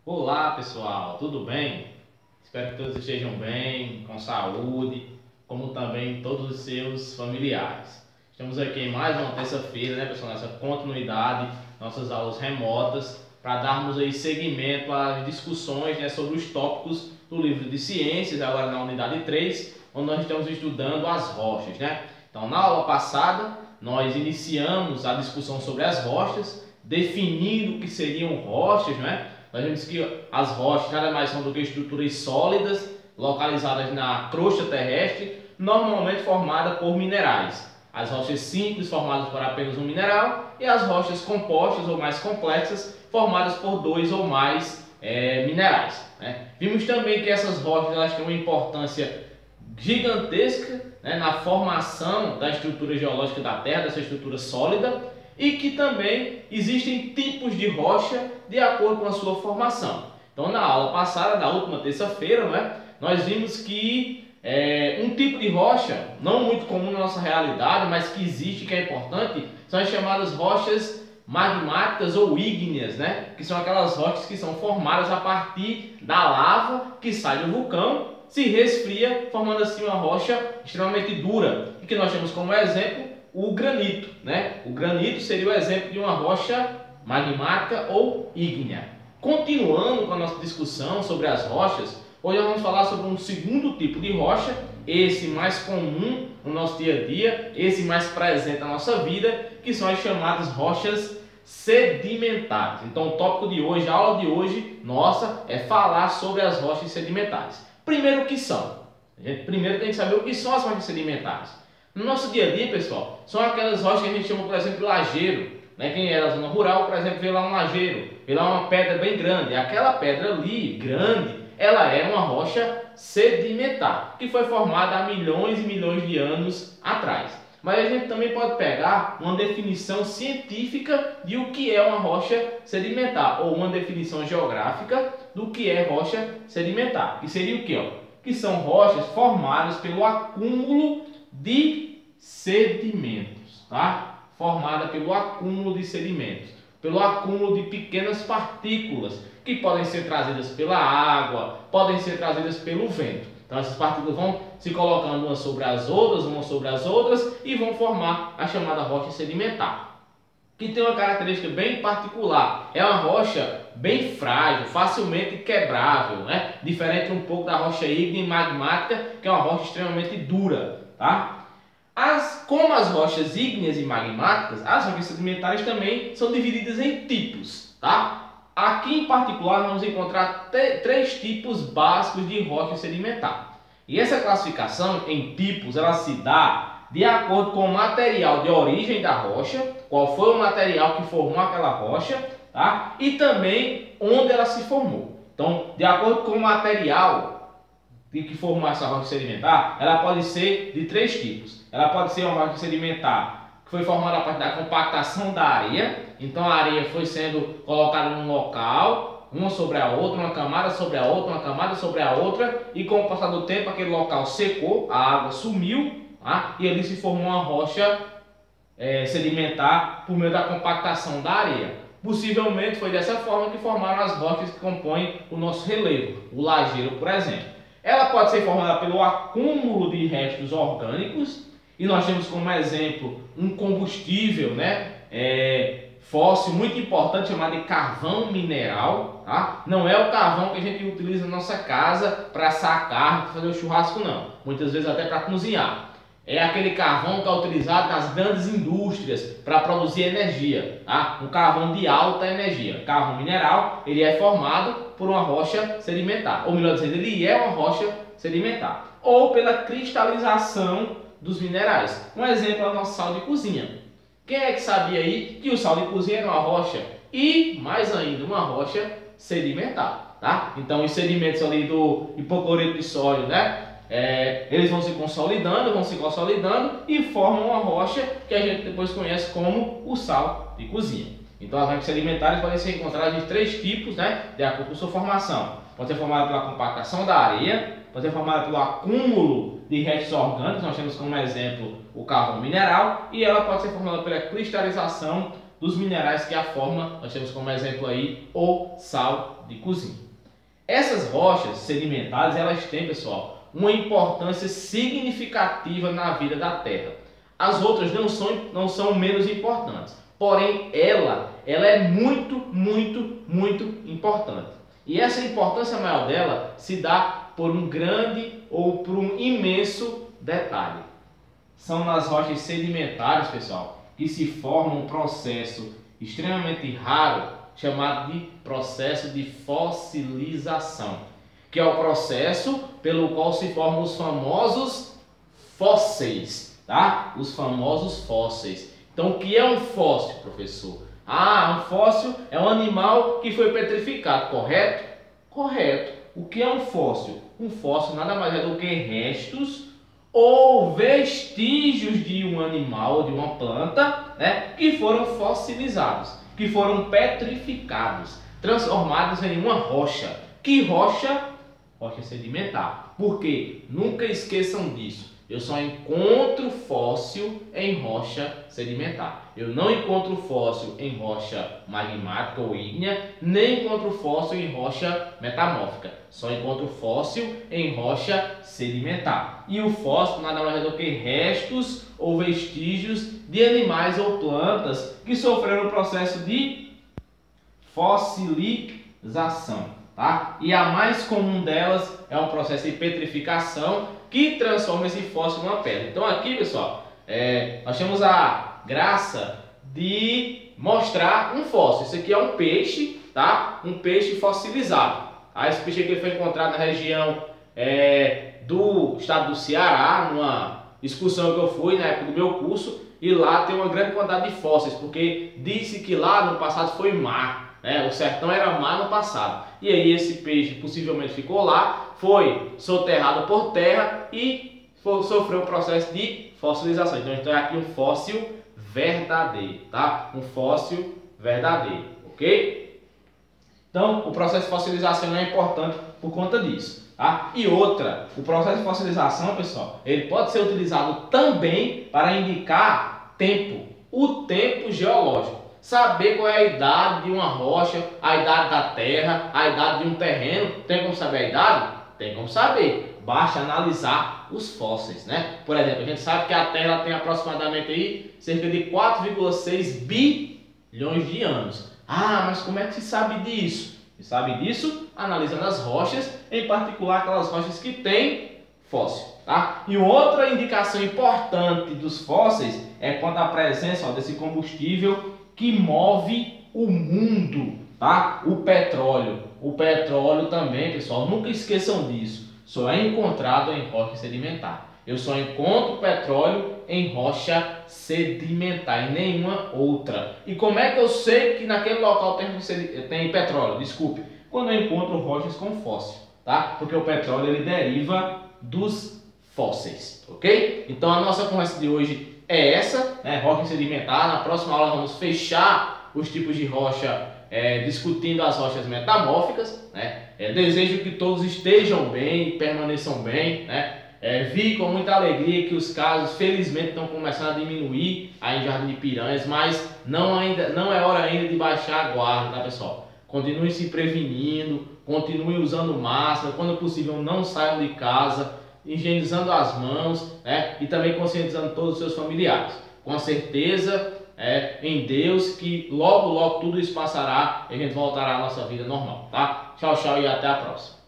Olá pessoal, tudo bem? Espero que todos estejam bem, com saúde, como também todos os seus familiares. Estamos aqui em mais uma terça-feira, né, pessoal, nessa continuidade, nossas aulas remotas, para darmos aí seguimento às discussões, né, sobre os tópicos do livro de ciências, agora na unidade 3, onde nós estamos estudando as rochas, né? Então, na aula passada, nós iniciamos a discussão sobre as rochas, definindo o que seriam rochas, né? Nós vimos que as rochas nada mais são do que estruturas sólidas, localizadas na crosta terrestre, normalmente formadas por minerais. As rochas simples, formadas por apenas um mineral, e as rochas compostas ou mais complexas, formadas por dois ou mais minerais, né? Vimos também que essas rochas elas têm uma importância gigantesca, né, na formação da estrutura geológica da Terra, dessa estrutura sólida, e que também existem tipos de rocha de acordo com a sua formação. Então, na aula passada, na última terça-feira, né, nós vimos que um tipo de rocha, não muito comum na nossa realidade, mas que existe, que é importante, são as chamadas rochas magmáticas ou ígneas, né, que são aquelas rochas que são formadas a partir da lava que sai do vulcão, se resfria, formando assim uma rocha extremamente dura, e que nós temos como exemplo o granito, né? O granito seria o exemplo de uma rocha magmática ou ígnea. Continuando com a nossa discussão sobre as rochas, hoje nós vamos falar sobre um segundo tipo de rocha, esse mais comum no nosso dia a dia, esse mais presente na nossa vida, que são as chamadas rochas sedimentares. Então o tópico de hoje, a aula de hoje, nossa, é falar sobre as rochas sedimentares. Primeiro, o que são? A gente primeiro tem que saber o que são as rochas sedimentares. No nosso dia a dia, pessoal, são aquelas rochas que a gente chama, por exemplo, de lajeiro, né? Quem é da zona rural, por exemplo, vê lá um lajeiro, vê lá uma pedra bem grande. Aquela pedra ali, grande, ela é uma rocha sedimentar, que foi formada há milhões e milhões de anos atrás. Mas a gente também pode pegar uma definição científica de o que é uma rocha sedimentar, ou uma definição geográfica do que é rocha sedimentar, que seria o quê? Que são rochas formadas pelo acúmulo de sedimentos, tá? Formada pelo acúmulo de sedimentos, pelo acúmulo de pequenas partículas que podem ser trazidas pela água, podem ser trazidas pelo vento. Então essas partículas vão se colocando umas sobre as outras e vão formar a chamada rocha sedimentar, que tem uma característica bem particular. É uma rocha bem frágil, facilmente quebrável, né? Diferente um pouco da rocha ígnea e magmática, que é uma rocha extremamente dura, tá? Como as rochas ígneas e magmáticas, as rochas sedimentares também são divididas em tipos, tá? Aqui em particular vamos encontrar três tipos básicos de rocha sedimentar. E essa classificação em tipos, ela se dá de acordo com o material de origem da rocha, qual foi o material que formou aquela rocha, tá? E também onde ela se formou. Então, de acordo com o material que formou essa rocha sedimentar, ela pode ser de três tipos. Ela pode ser uma rocha sedimentar que foi formada a partir da compactação da areia. Então a areia foi sendo colocada num local, uma sobre a outra, uma camada sobre a outra, uma camada sobre a outra, e com o passar do tempo aquele local secou, a água sumiu, tá? E ali se formou uma rocha sedimentar por meio da compactação da areia. Possivelmente foi dessa forma que formaram as rochas que compõem o nosso relevo, o lajeiro, por exemplo. Ela pode ser formada pelo acúmulo de restos orgânicos, e nós temos como exemplo um combustível, né, fóssil muito importante chamado de carvão mineral, tá? Não é o carvão que a gente utiliza na nossa casa para assar carne, para fazer o churrasco, não. Muitas vezes até para cozinhar. É aquele carvão que é utilizado nas grandes indústrias para produzir energia, tá? Um carvão de alta energia. O carvão mineral, ele é formado por uma rocha sedimentar, ou melhor dizendo, ele é uma rocha sedimentar, ou pela cristalização dos minerais. Um exemplo é o nosso sal de cozinha. Quem é que sabia aí que o sal de cozinha era uma rocha e, mais ainda, uma rocha sedimentar, tá? Então os sedimentos ali do hipocloreto de sódio, né? Eles vão se consolidando e formam uma rocha que a gente depois conhece como o sal de cozinha. Então as rochas sedimentares podem ser encontradas de três tipos, né, de acordo com sua formação. Pode ser formada pela compactação da areia, pode ser formada pelo acúmulo de restos orgânicos, nós temos como exemplo o carvão mineral, e ela pode ser formada pela cristalização dos minerais que a formam. Nós temos como exemplo aí o sal de cozinha. Essas rochas sedimentares, elas têm, pessoal, uma importância significativa na vida da Terra. As outras não são menos importantes, porém ela é muito importante. E essa importância maior dela se dá por um grande ou por um imenso detalhe. São nas rochas sedimentares, pessoal, que se forma um processo extremamente raro chamado de processo de fossilização, que é o processo pelo qual se formam os famosos fósseis, tá? Os famosos fósseis. Então, o que é um fóssil, professor? Um fóssil é um animal que foi petrificado, correto? Correto. O que é um fóssil? Um fóssil nada mais é do que restos ou vestígios de um animal, de uma planta, né, que foram fossilizados, que foram petrificados, transformados em uma rocha. Que rocha? Rocha sedimentar. Por quê? Nunca esqueçam disso. Eu só encontro fóssil em rocha sedimentar. Eu não encontro fóssil em rocha magmática ou ígnea, nem encontro fóssil em rocha metamórfica. Só encontro fóssil em rocha sedimentar. E o fóssil nada mais é do que restos ou vestígios de animais ou plantas que sofreram o processo de fossilização, tá? E a mais comum delas é um processo de petrificação que transforma esse fóssil numa pedra. Então aqui, pessoal, nós temos a graça de mostrar um fóssil. Isso aqui é um peixe, tá? Um peixe fossilizado. Esse peixe aqui foi encontrado na região do estado do Ceará, numa excursão que eu fui na época do meu curso, e lá tem uma grande quantidade de fósseis, porque disse que lá no passado foi mar, né? O sertão era mar no passado. E aí esse peixe possivelmente ficou lá, foi soterrado por terra e sofreu um processo de fossilização. Então é aqui um fóssil verdadeiro, tá? Um fóssil verdadeiro, ok? Então o processo de fossilização é importante por conta disso. Tá? E outra, o processo de fossilização, pessoal, ele pode ser utilizado também para indicar tempo, o tempo geológico. Saber qual é a idade de uma rocha, a idade da terra, a idade de um terreno. Tem como saber a idade? Tem como saber. Basta analisar os fósseis, né? Por exemplo, a gente sabe que a Terra tem aproximadamente aí cerca de 4,6 bilhões de anos. Mas como é que se sabe disso? Se sabe disso analisando as rochas, em particular aquelas rochas que têm fóssil, tá? E outra indicação importante dos fósseis é quanto à presença desse combustível que move o mundo, tá? O petróleo. O petróleo também, pessoal, nunca esqueçam disso. Só é encontrado em rocha sedimentar. Eu só encontro petróleo em rocha sedimentar, em nenhuma outra. E como é que eu sei que naquele local tem petróleo? Desculpe, quando eu encontro rochas com fóssil, tá? Porque o petróleo ele deriva dos fósseis, ok? Então a nossa conversa de hoje é essa, né? Rocha sedimentar. Na próxima aula vamos fechar os tipos de rocha, discutindo as rochas metamórficas, né? Desejo que todos estejam bem e permaneçam bem, né? Vi com muita alegria que os casos, felizmente, estão começando a diminuir aí em Jardim de Piranhas, mas não é hora ainda de baixar a guarda, tá, pessoal? Continue se prevenindo, continue usando máscara, quando possível não saiam de casa, higienizando as mãos, né? E também conscientizando todos os seus familiares. Com certeza, em Deus, que logo tudo isso passará e a gente voltará à nossa vida normal, tá? Tchau, tchau e até a próxima.